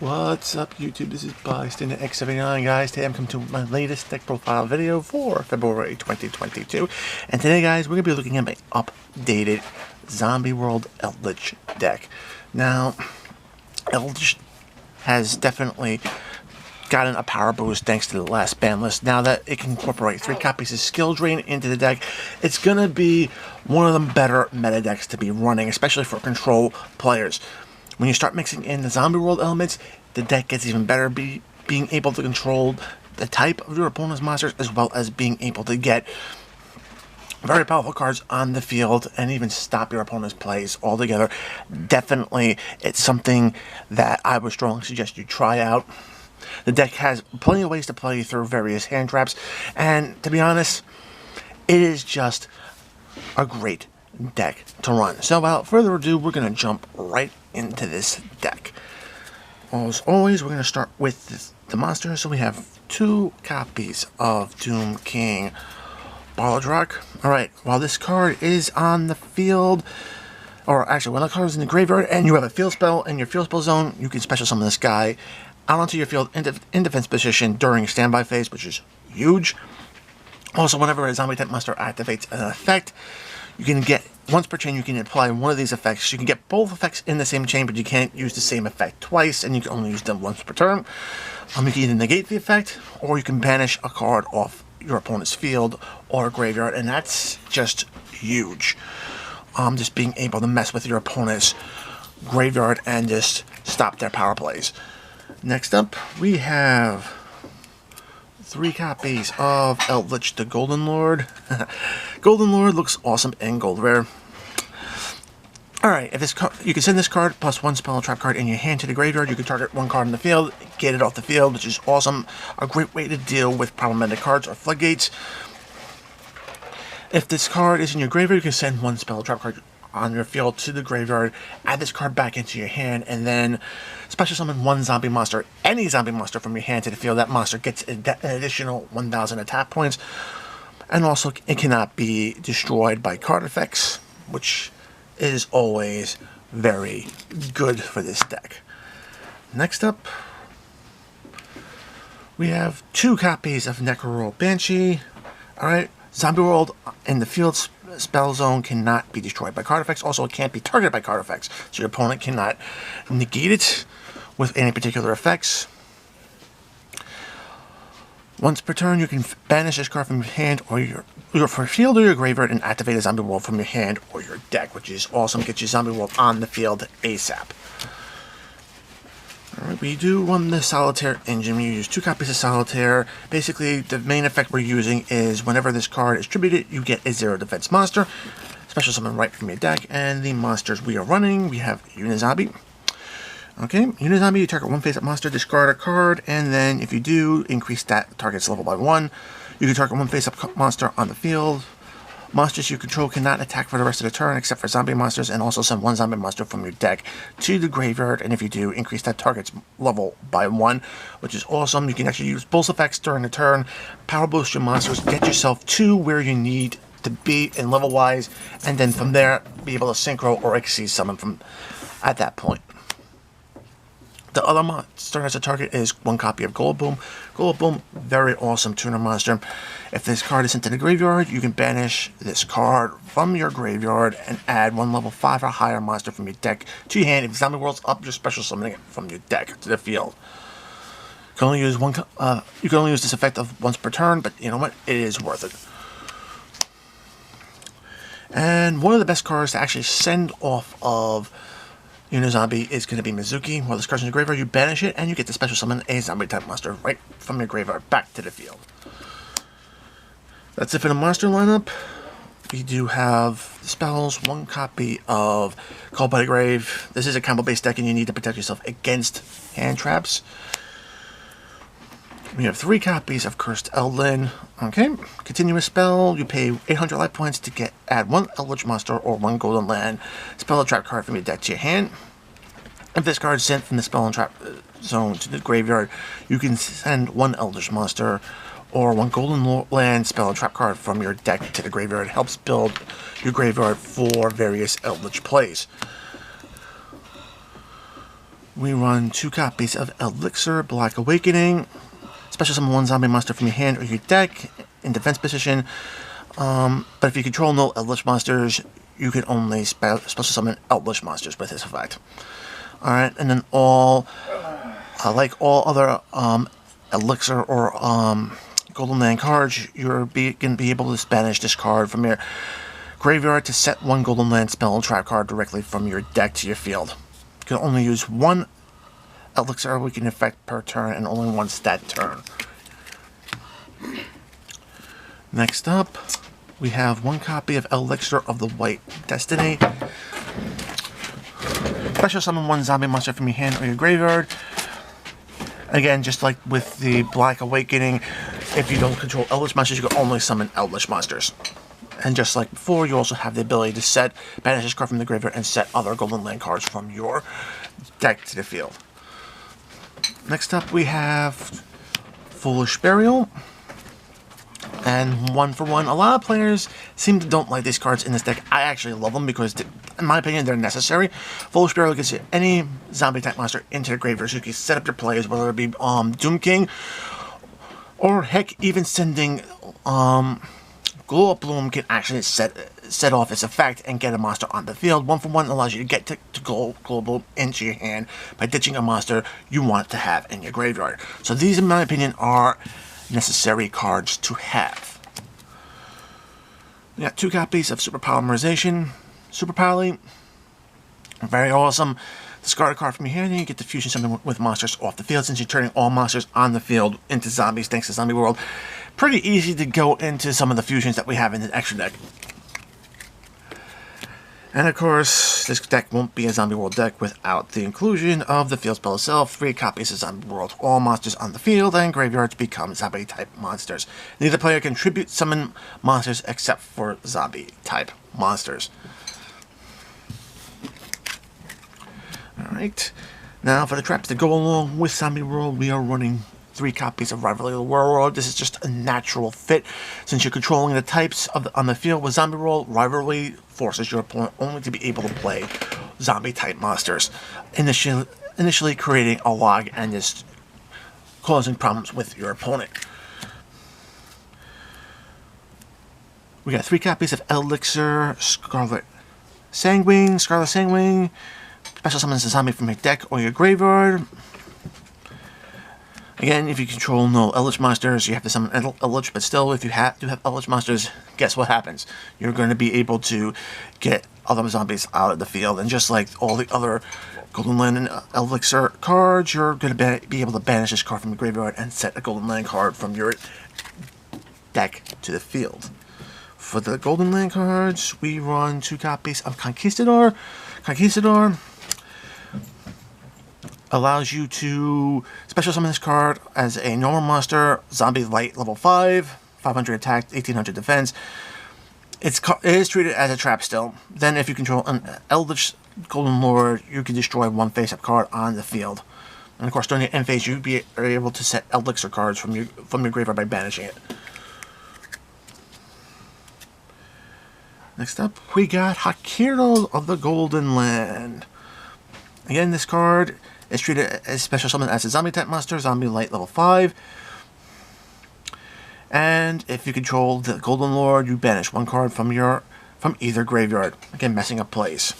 What's up, YouTube? This is Bystanderx79, guys. Today I'm coming to my latest deck profile video for February 2022. And today, guys, we're going to be looking at my updated Zombie World Eldlich deck. Now, Eldlich has definitely gotten a power boost thanks to the last ban list. Now that it can incorporate 3 copies of Skill Drain into the deck, it's going to be one of the better meta decks to be running, especially for control players. When you start mixing in the Zombie World elements, the deck gets even better, being able to control the type of your opponent's monsters, as well as being able to get very powerful cards on the field and even stop your opponent's plays altogether. Definitely, it's something that I would strongly suggest you try out. The deck has plenty of ways to play through various hand traps, and to be honest, it is just a great deck to run. So without further ado, we're going to jump right into this deck. As always, we're going to start with the monsters. So we have 2 copies of Doom King Balladrock. Alright, while this card is on the field, or actually when the card is in the graveyard and you have a field spell in your field spell zone, you can special summon this guy out onto your field in defense position during standby phase, which is huge. Also, whenever a zombie type monster activates an effect, you can get, once per chain, you can apply one of these effects. You can get both effects in the same chain, but you can't use the same effect twice, and you can only use them once per turn. You can either negate the effect, or you can banish a card off your opponent's field or graveyard, and that's just huge. Just being able to mess with your opponent's graveyard and just stop their power plays. Next up, we have 3 copies of Eldlich the Golden Lord. Golden Lord looks awesome in gold rare. Alright, if this you can send this card plus 1 spell trap card in your hand to the graveyard. You can target 1 card in the field, get it off the field, which is awesome. A great way to deal with problematic cards or floodgates. If this card is in your graveyard, you can send 1 spell trap card on your field to the graveyard, add this card back into your hand, and then special summon 1 zombie monster, any zombie monster from your hand to the field. That monster gets an additional 1,000 attack points, and also it cannot be destroyed by card effects, which is always very good for this deck. Next up, we have 2 copies of Necro Banshee. Alright, Zombie World in the field spell zone cannot be destroyed by card effects. Also, it can't be targeted by card effects, so your opponent cannot negate it with any particular effects. Once per turn, you can banish this card from your hand or your field or your graveyard and activate a Zombie World from your hand or your deck, which is awesome. Get your Zombie World on the field ASAP. Alright, we do run the Solitaire engine. We use 2 copies of Solitaire. Basically, the main effect we're using is whenever this card is tributed, you get a 0 defense monster. Special summon right from your deck. And the monsters we are running, we have Unizombie. Okay, Unizombie, you target 1 face-up monster, discard a card, and then if you do, increase that target's level by 1. You can target 1 face-up monster on the field. Monsters you control cannot attack for the rest of the turn except for zombie monsters, and also send 1 zombie monster from your deck to the graveyard, and if you do, increase that target's level by 1, which is awesome. You can actually use both effects during the turn, power boost your monsters, get yourself to where you need to be in level wise, and then from there be able to synchro or exceed summon from at that point. The other monster as a target is 1 copy of Gold Boom. Gold Boom, very awesome tuner monster. If this card is sent to the graveyard, you can banish this card from your graveyard and add 1 level 5 or higher monster from your deck to your hand. If Zombie World's up, you're special summoning it from your deck to the field. You can only use you can only use this effect of once per turn, but you know what? It is worth it. And one of the best cards to actually send off of Unizombie is going to be Mizuki. While this card's in the graveyard, you banish it, and you get to special summon a zombie type monster right from your graveyard back to the field. That's it for the monster lineup. We do have spells, 1 copy of Called by the Grave. This is a combo-based deck, and you need to protect yourself against hand traps. We have 3 copies of Cursed Eldlich. Okay, continuous spell. You pay 800 life points to add 1 Eldlich monster or 1 golden land. Spell a trap card from your deck to your hand. If this card is sent from the spell and trap zone to the graveyard, you can send 1 Eldlich monster or 1 golden land spell and trap card from your deck to the graveyard. It helps build your graveyard for various Eldlich plays. we run 2 copies of Eldlich, Black Awakening. Special summon 1 zombie monster from your hand or your deck in defense position. But if you control no Eldlich monsters, you can only special summon Eldlich monsters with this effect. Alright, and then like all other Eldlich or Golden Land cards, you're going to be able to banish this card from your graveyard to set 1 Golden Land spell and trap card directly from your deck to your field. You can only use 1 Eldlich Awakening effect per turn and only once that turn. Next up, we have 1 copy of Eldlich of the White Destiny. Special summon 1 zombie monster from your hand or your graveyard. Again, just like with the Black Awakening, if you don't control Eldlich monsters, you can only summon Eldlich monsters. And just like before, you also have the ability to banish this card from the graveyard and set other Golden Land cards from your deck to the field. Next up, we have Foolish Burial. And 1 for 1. A lot of players don't like these cards in this deck. I actually love them because, in my opinion, they're necessary. Foolish Burial gets you any zombie type monster into the graveyard, so you can set up your plays, whether it be Doom King, or heck, even sending Glow Up Bloom can actually set off its effect and get a monster on the field. 1 for 1 allows you to get to Glow Bloom into your hand by ditching a monster you want to have in your graveyard. So these, in my opinion, are necessary cards to have. We got 2 copies of Super Polymerization. Super Poly, very awesome. Discard a card from your hand and you get to fusion something with monsters off the field, since you're turning all monsters on the field into zombies thanks to Zombie World. Pretty easy to go into some of the fusions that we have in the extra deck. And of course, this deck won't be a Zombie World deck without the inclusion of the field spell itself. 3 copies of Zombie World. All monsters on the field and graveyards become zombie type monsters. Neither player can tribute summon monsters except for zombie type monsters. Alright, now for the traps that go along with Zombie World, we are running 3 copies of Rivalry of the Warlord. This is just a natural fit. Since you're controlling the types on the field with Zombie World, Rivalry forces your opponent only to be able to play zombie-type monsters, initially creating a log and just causing problems with your opponent. We got 3 copies of Eldlich, Scarlet Sanguine. Special summons a zombie from your deck or your graveyard. Again, if you control no Eldlich monsters, you have to summon Eldlich, but still, if you do have Eldlich monsters, guess what happens? You're going to be able to get other zombies out of the field, and just like all the other Golden Land and Eldlich cards, you're going to be able to banish this card from the graveyard and set a Golden Land card from your deck to the field. For the Golden Land cards, we run 2 copies of Conquistador. Conquistador allows you to special summon this card as a normal monster, Zombie Light level 5, 500 attack, 1800 defense. It is treated as a trap still. Then if you control an Eldlich Golden Lord, you can destroy 1 face-up card on the field. And of course, during the end phase, you are able to set Eldlich cards from your graveyard by banishing it. Next up, we got Hakiro of the Golden Land. Again, this card is treated as special summon as a zombie type monster, Zombie Light level 5. And if you control the Golden Lord, you banish 1 card from either graveyard. Again, messing up plays.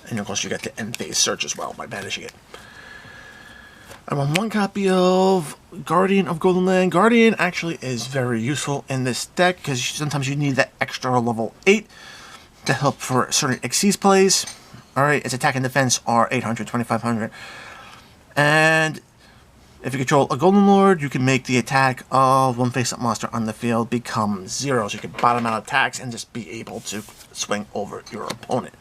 And of course, you get the end phase search as well by banishing it. I want 1 copy of Guardian of Golden Land. Guardian actually is very useful in this deck because sometimes you need that extra level 8 to help for certain Xyz plays. Alright, its attack and defense are 800, 2500. And if you control a Golden Lord, you can make the attack of 1 face-up monster on the field become 0. So you can bottom out attacks and just be able to swing over your opponent.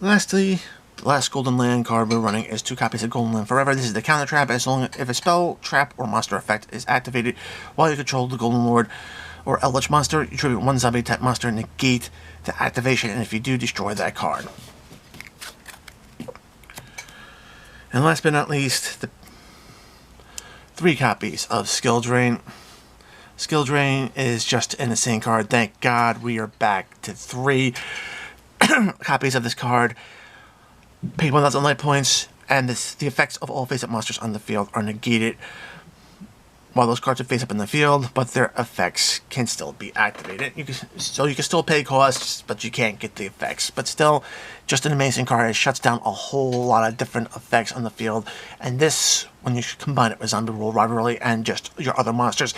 Lastly, the last Golden Land card we're running is 2 copies of Golden Land Forever. This is the counter trap. As long as if a spell, trap, or monster effect is activated while you control the Golden Lord or Eldlich monster, you tribute 1 zombie type monster and negate the activation, and if you do, destroy that card. And last but not least, the 3 copies of Skill Drain. Skill Drain is just an insane card. Thank God we are back to 3 copies of this card. Pay 1,000 light points, and the effects of all face-up monsters on the field are negated while those cards are face-up in the field, but their effects can still be activated. So you can still pay costs, but you can't get the effects. But still, just an amazing card. It shuts down a whole lot of different effects on the field, and this, when you combine it with Zombie World Rivalry and just your other monsters,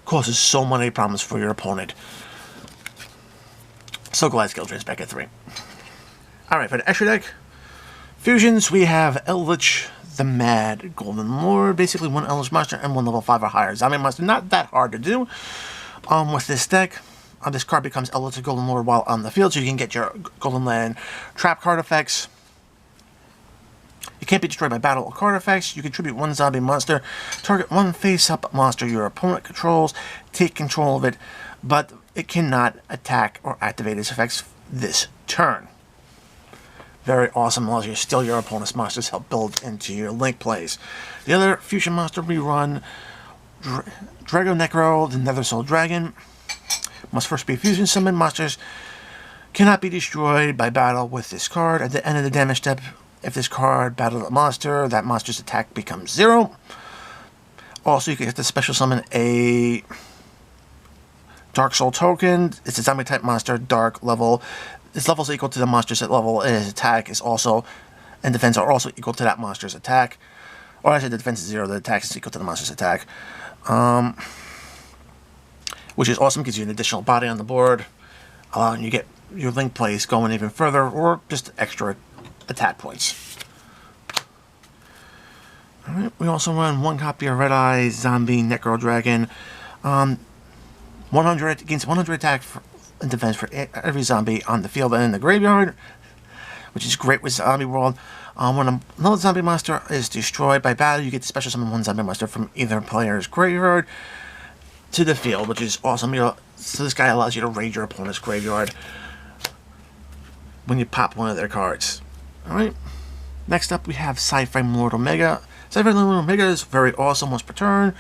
causes so many problems for your opponent. So glad Skill Drain's back at 3. Alright, for the extra deck, fusions, we have Eldlich, the Mad Golden Lord. Basically, one Eldlich monster and one level 5 or higher zombie monster. Not that hard to do. With this deck, this card becomes Eldlich, the Golden Lord, while on the field, so you can get your Golden Land trap card effects. You can't be destroyed by battle or card effects. You contribute one zombie monster. Target one face-up monster your opponent controls. Take control of it, but it cannot attack or activate its effects this turn. Very awesome. Allows you to steal your opponent's monsters, help build into your link plays. The other fusion monster we run, Drago Necro, the Nether Soul Dragon. Must first be fusion summoned. Monsters cannot be destroyed by battle with this card. At the end of the damage step, if this card battled a monster, that monster's attack becomes 0. Also, you can get to special summon a Dark Soul token. It's a zombie type monster, dark level. Its level is equal to the monster's level. Its attack is also, and defense are also equal to that monster's attack. Or I said the defense is 0, the attack is equal to the monster's attack. Which is awesome, gives you an additional body on the board, allowing you to get your link plays going even further, or just extra attack points. Alright, we also run one copy of Red Eye Zombie Necro Dragon. 100 gains 100 attack and defense for every zombie on the field and in the graveyard, which is great with Zombie World. When another zombie monster is destroyed by battle, you get to special summon one zombie monster from either player's graveyard to the field, which is awesome. So this guy allows you to raid your opponent's graveyard when you pop one of their cards. Alright, next up we have Sci-Frame Lord Omega. Sci-Frame Lord Omega is very awesome once per turn.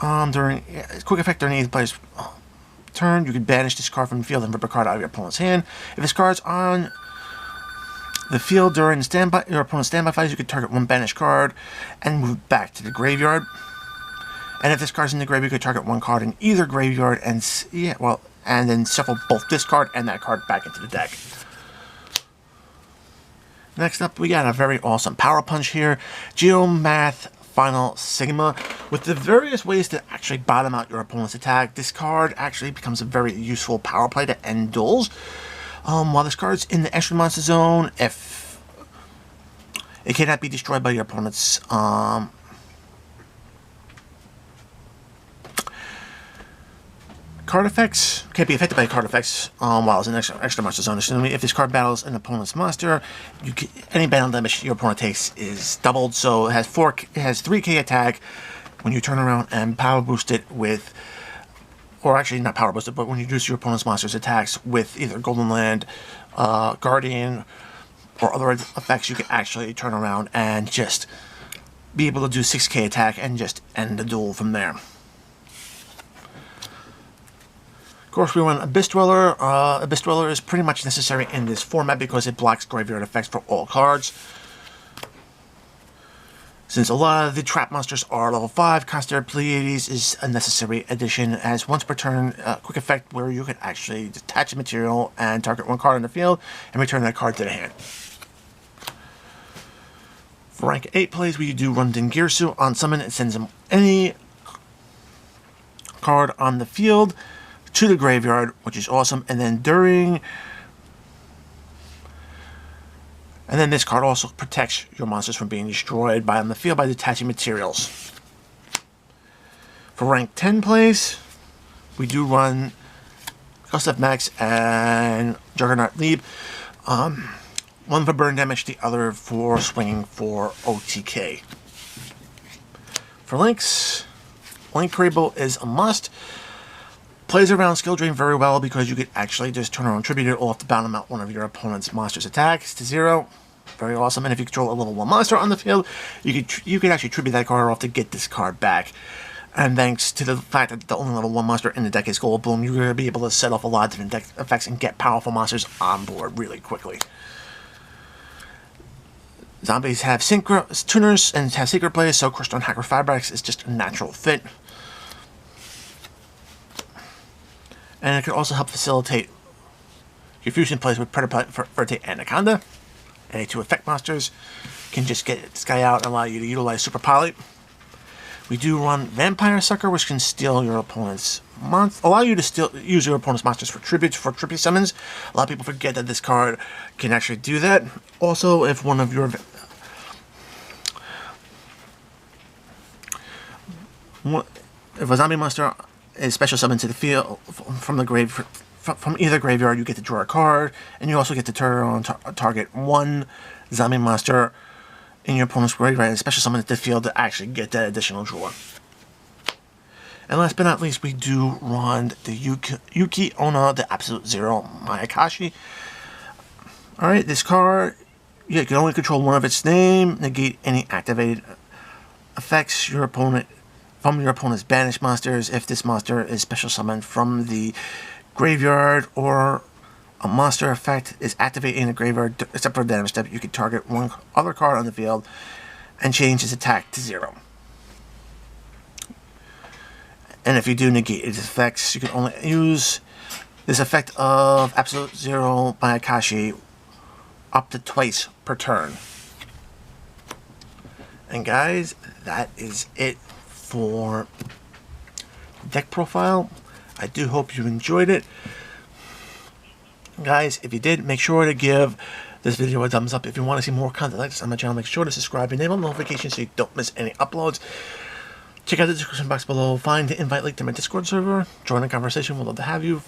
During quick effect during each player's turn, you can banish this card from the field and rip a card out of your opponent's hand. If this card's on the field during your opponent's standby phase, you can target one banished card and move back to the graveyard. And if this card's in the graveyard, you can target one card in either graveyard and then shuffle both this card and that card back into the deck. Next up, we got a very awesome Power Punch here. Geomath Final Sigma. With the various ways to actually bottom out your opponent's attack, this card actually becomes a very useful power play to end duels. While this card's in the extra monster zone, if it cannot be destroyed by your opponent's card effects, can't be affected by card effects while it's in extra monster zone. So if this card battles an opponent's monster, any battle damage your opponent takes is doubled. So it has 3k attack when you turn around and power boost it with, or actually not power boost it, but when you reduce your opponent's monster's attacks with either Golden Land, Guardian, or other effects, you can actually turn around and just be able to do 6k attack and just end the duel from there. Of course, we run Abyss Dweller. Abyss Dweller is pretty much necessary in this format because it blocks graveyard effects for all cards. Since a lot of the trap monsters are level 5, Constellar Pleiades is a necessary addition as once per turn, quick effect where you can actually detach a material and target one card on the field and return that card to the hand. For rank 8 plays, we do run Dingirsu. On summon, it sends any card on the field to the graveyard, which is awesome. And then this card also protects your monsters from being destroyed on the field by detaching materials. For rank 10 plays, we do run Gustav Max and Juggernaut Lieb. One for burn damage, the other for swinging for OTK. For links, Link Crable is a must. Plays around Skill Drain very well because you could actually just turn around Tribute off to bottom out one of your opponent's monster's attacks to 0. Very awesome. And if you control a level 1 monster on the field, you could actually Tribute that card off to get this card back. And thanks to the fact that the only level 1 monster in the deck is Goldblum, you're going to be able to set off a lot of different deck effects and get powerful monsters on board really quickly. Zombies have tuners and have secret plays, so crushed on Hacker Fabrics is just a natural fit. And it can also help facilitate your fusion plays with Verite Anaconda. Any 2 effect monsters can just get this guy out and allow you to utilize Super Poly. We do run Vampire Sucker, which can steal your opponent's allow you to use your opponent's monsters for tribute summons. A lot of people forget that this card can actually do that. Also, if one of your if a zombie monster is special summoned to the field from the grave from either graveyard, you get to draw a card, and you also get to target 1 zombie monster in your opponent's graveyard and special summon to the field to actually get that additional draw. And last but not least, we do run the Yuki Onna, the Absolute Zero Mayakashi. Alright, this card, you can only control 1 of its name, negate any activated effects from your opponent's banished monsters. If this monster is special summoned from the graveyard, or a monster effect is activated in the graveyard, except for damage step, you can target 1 other card on the field and change its attack to 0. And if you do negate its effects, you can only use this effect of Absolute Zero Mayakashi up to twice per turn. And guys, that is it for deck profile. I do hope you enjoyed it. Guys, if you did, make sure to give this video a thumbs up. If you want to see more content like this on my channel, make sure to subscribe and enable notifications so you don't miss any uploads. Check out the description box below. Find the invite link to my Discord server. Join the conversation. We'd love to have you.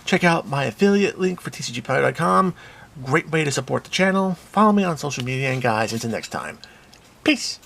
Check out my affiliate link for tcgpower.com. Great way to support the channel. Follow me on social media. And guys, until next time, peace.